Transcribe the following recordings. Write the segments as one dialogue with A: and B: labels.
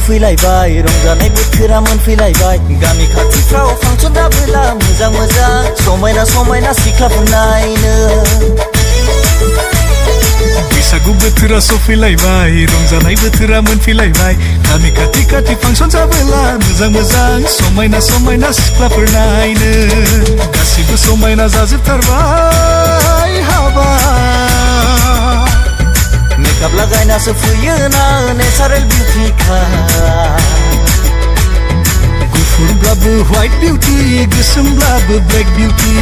A: सफैलायबाय रंजानाय बोथोरा मोनफैलायबाय गामि खाथिफ्राव फांसन जाबोला मोजां मोजां समायना समायना सिख्लाफोर नायनो
B: बैसागु बोथोरा सफैलायबाय रंजानाय बोथोरा मोनफैलायबाय गामि खाथि खाथि फांसन जाबोला मोजां मोजां समायना समायना सिख्लाफोर नायनो गासिबो समायना जाजोबथारबाय हाबा
A: मेकआप लागायनासो फैयोना नेचारेल बिउटिखा
B: गुफुरब्लाबो व्हाइट बिउटि गोसोमब्लाबो ब्लेक बिउटि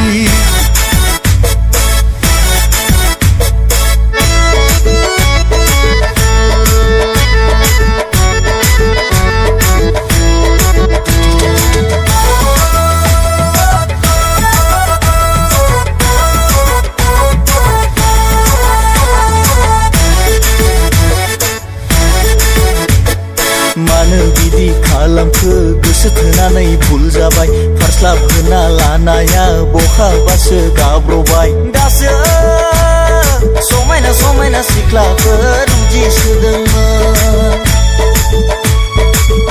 A: मानो बिदि खालामखो गोसो थोनानै भुल जाबाय फार्स्ट लाभ होना लानाया बहाबासो गाब्रबाय दासो समायना समायना सिख्लाफोर रुजिसोदोंमोन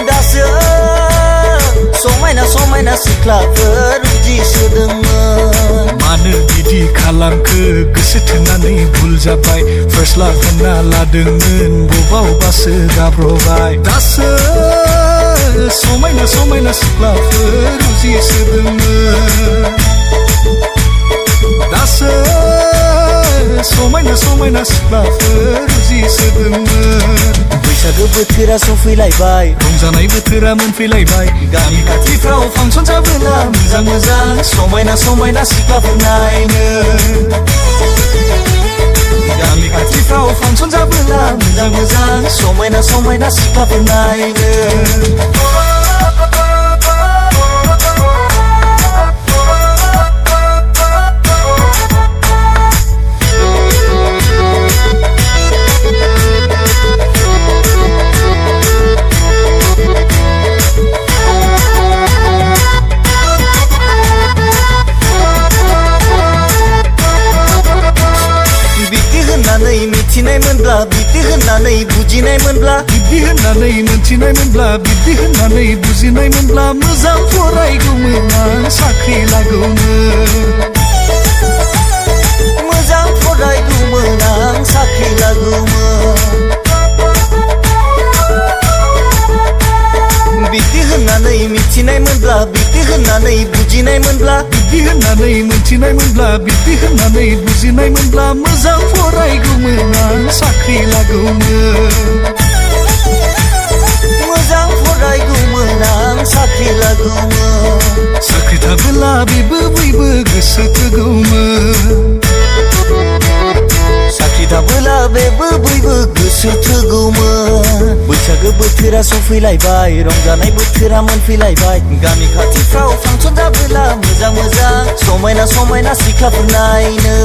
A: दासो समायना समायना सिख्लाफोर रुजिसोदोंमोन
B: मानो बिदि खालामखो गोसो थोनानै भुल जाबाय फार्स्ट लाभ होना लादोंमोन बबावबासो गाब्रबाय दासो समायना समायना सिख्लाफोर रुजिसोदोंमोन दासो समायना समायना सिख्लाफोर रुजिसोदोंमोन
A: बैसागो बोथोरा सफैलायबाय
B: रंजानाय बोथोरा मोनफैलायबाय
A: गामि खाथिफ्राव फांसन जाबोला मोजां मोजां समायना समायना सिख्लाफोर नायनो गामि खाथिफ्राव फांसन जाबोला मोजां मोजां समायना समायना सिख्लाफोर नायनो मिथिनाय मोनब्ला बिब्दि होननानै बुजिनाय मोनब्ला
B: बिब्दि होननानै मिथिनाय मोनब्ला बिब्दि होननानै बुजिनाय मोनब्ला मोजां फरायगौमोन आं साख्रि लागौमोन
A: मोजां फरायगौमोन आं साख्रि लागौमोन बिब्दि होननानै मिथिनाय मोनब्ला बिब्दि होननानै बुजिनाय मोनब्ला
B: बिब्दि होननानै मिथिनाय मोनब्ला बिब्दि होननानै बुजिनाय मोनब्ला मोजां फरायगौमोन आं साख्रि लागौमोन
A: मोजां फरायगौमोन आं साख्रि लागौमोन
B: साख्रि थाबोला बेबो बयबो गोसो थोगौमोन
A: साख्रि थाबोला बेबो बयबो गोसो थोगौमोन बैसागो बोथोरा सफैलायबाय रंजानाय बोथोरा मोनफैलायबाय गामि खाथिफ्राव फांसन जाबोला मोजां मोजां समायना समायना सिख्लाफोर नायनो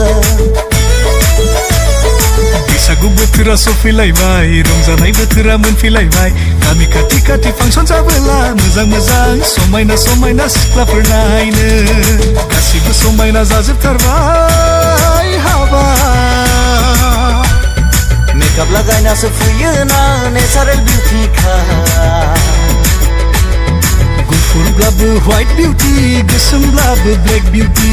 B: बैसागु बोथोरा सफैलायबाय रंजानाय बोथोरा मोनफैलायबाय गामि खाथि खाथि फांसन जाबोला मोजां मोजां समायना समायना सिख्लाफोर नायनो गासिबो समायना जाजोबथारबाय हाबा
A: मेकआप लागायनासो फैयोना नेचारेल बिउटिखा
B: गुफुरब्लाबो व्हाइट बिउटि गोसोमब्लाबो ब्लेक बिउटि